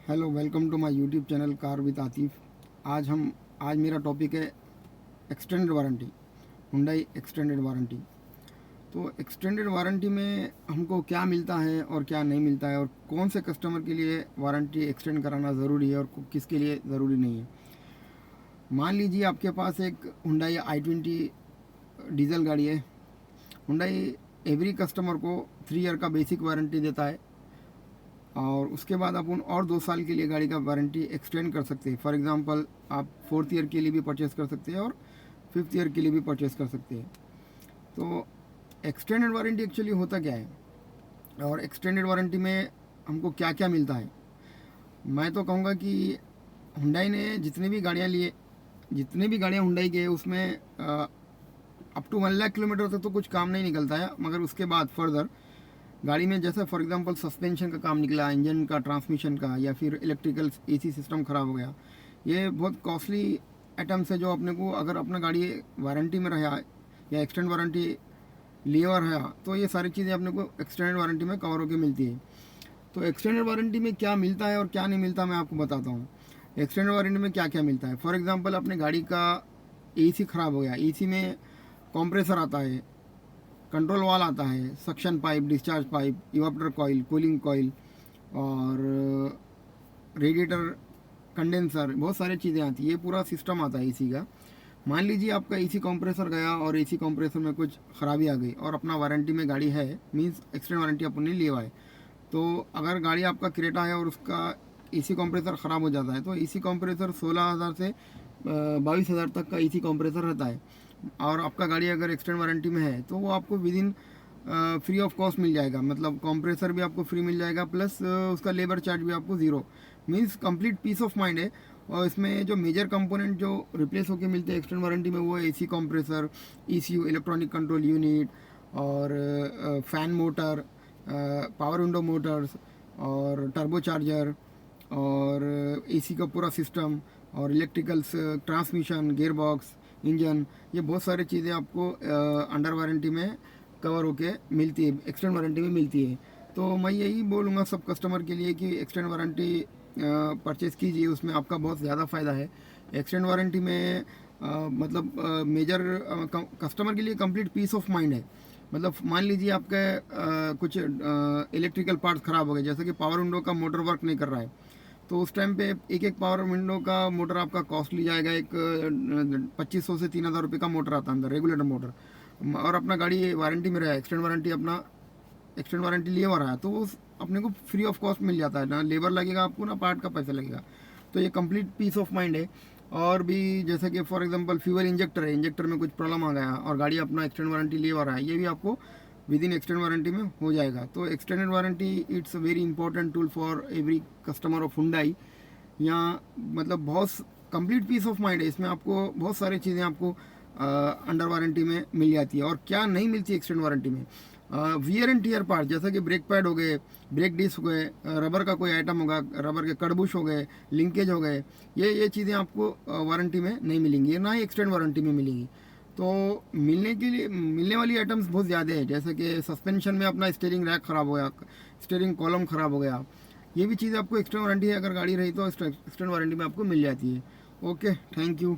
Hello, welcome to my YouTube channel car with Atif. आज मेरा topic है extended warranty, Hyundai extended warranty. तो extended warranty में हमको क्या मिलता है और क्या नहीं मिलता है, और कौन से कस्टमर के लिए वारंटी एक्सटेंड कराना ज़रूरी है और किसके लिए ज़रूरी नहीं है। मान लीजिए आपके पास एक हुंडई i20 डीजल गाड़ी है। हुंडई एवरी कस्टमर को 3 ईयर का बेसिक वारंटी देता है, और उसके बाद आप उन और 2 साल के लिए गाड़ी का वारंटी एक्सटेंड कर सकते हैं। फॉर एग्जांपल, आप 4th ईयर के लिए भी परचेस कर सकते हैं और 5th ईयर के लिए भी परचेस कर सकते हैं। तो एक्सटेंडेड वारंटी एक्चुअली होता क्या है, और एक्सटेंडेड वारंटी में हमको क्या क्या मिलता है। मैं तो कहूँगा कि हुंडई ने जितनी भी गाड़ियाँ हुंडई के उसमें अप टू 1 लाख किलोमीटर तक तो कुछ काम नहीं निकलता है, मगर उसके बाद फर्दर गाड़ी में जैसे फॉर एग्जांपल सस्पेंशन का काम निकला, इंजन का, ट्रांसमिशन का, या फिर इलेक्ट्रिकल एसी सिस्टम ख़राब हो गया, ये बहुत कॉस्टली आइटम्स है जो अपने को, अगर अपना गाड़ी वारंटी में रहा या एक्सटेंड वारंटी लिए हुआ रहा, तो ये सारी चीज़ें अपने को एक्सटेंडेड वारंटी में कवर होकर मिलती है। तो एक्सटेंडेड वारंटी में क्या मिलता है और क्या नहीं मिलता, मैं आपको बताता हूँ। एक्सटेंडेड वारंटी में क्या क्या मिलता है। फॉर एग्जांपल, अपने गाड़ी का एसी ख़राब हो गया, एसी में कंप्रेसर आता है, कंट्रोल वाल आता है, suction pipe, discharge pipe, evaporator coil, cooling coil, और रेडिएटर, कंडेंसर, बहुत सारी चीज़ें आती है। ये पूरा सिस्टम आता है एसी का। मान लीजिए आपका एसी कंप्रेसर गया और एसी कंप्रेसर में कुछ खराबी आ गई, और अपना वारंटी में गाड़ी है, मींस एक्सटेंड वारंटी अपने लिए हुआ है। तो अगर गाड़ी आपका क्रेटा है और उसका एसी कंप्रेसर ख़राब हो जाता है, तो एसी कंप्रेसर 16,000 से 22,000 तक का एसी कंप्रेसर रहता है। और आपका गाड़ी अगर एक्सटेंड वारंटी में है तो वो आपको within free of cost मिल जाएगा। मतलब कंप्रेसर भी आपको फ्री मिल जाएगा, प्लस उसका लेबर चार्ज भी आपको zero, means complete peace of mind है। और इसमें जो मेजर कंपोनेंट जो रिप्लेस होकर मिलते हैं एक्सटेंड वारंटी में, वो AC compressor, ECU, electronic control unit, और fan motor, power window motors, और टर्बो चार्जर, और एसी का पूरा सिस्टम, और electricals, transmission, gear box, engine, ये बहुत सारी चीज़ें आपको अंडर वारंटी में कवर होके मिलती है, एक्सटेंड वारंटी में मिलती है। तो मैं यही बोलूँगा सब कस्टमर के लिए कि एक्सटेंड वारंटी परचेज़ कीजिए, उसमें आपका बहुत ज़्यादा फ़ायदा है। एक्सटेंड वारंटी में मतलब मेजर कस्टमर के लिए कंप्लीट पीस ऑफ माइंड है। मतलब मान लीजिए आपके कुछ इलेक्ट्रिकल पार्ट्स ख़राब हो गए, जैसे कि पावर विंडो का मोटर वर्क नहीं कर रहा है, तो उस टाइम पे एक पावर विंडो का मोटर आपका कॉस्टली जाएगा। एक 2500 से 3,000 रुपये का मोटर आता है अंदर, रेगुलेटर मोटर। और अपना गाड़ी वारंटी में रहा है, एक्सटेंड वारंटी लिए हुआ रहा है, तो वो अपने को फ्री ऑफ कॉस्ट मिल जाता है। ना लेबर लगेगा आपको, ना पार्ट का पैसा लगेगा। तो ये कंप्लीट पीस ऑफ माइंड है। और भी जैसे कि फॉर एग्जांपल फ्यूल इंजेक्टर है, इंजेक्टर में कुछ प्रॉब्लम आ गया और गाड़ी अपना एक्सटेंड वारंटी लिए हुआ रहा है, ये भी आपको विद इन एक्सटेंड वारंटी में हो जाएगा। तो extended warranty it's a very important tool for every customer of Hyundai. यहाँ मतलब बहुत कंप्लीट पीस ऑफ माइंड है, इसमें आपको बहुत सारी चीज़ें आपको अंडर वारंटी में मिल जाती है। और क्या नहीं मिलती एक्सटेंड वारंटी में, वियर एंड टीयर पार्ट, जैसे कि ब्रेक पैड हो गए, ब्रेक डिस्क हो गए, रबर का कोई आइटम होगा, रबर के कड़बुश हो गए, लिंकेज हो गए, ये चीज़ें आपको वारंटी में नहीं मिलेंगी, ये ना ही एक्सटेंड वारंटी में मिलेंगी। तो मिलने वाली आइटम्स बहुत ज़्यादा है, जैसे कि सस्पेंशन में अपना स्टीयरिंग रैक ख़राब हो गया, स्टीयरिंग कॉलम ख़राब हो गया, ये भी चीज़ आपको एक्सटेंड वारंटी है, अगर गाड़ी रही तो एक्सटेंड वारंटी में आपको मिल जाती है। Okay, thank you.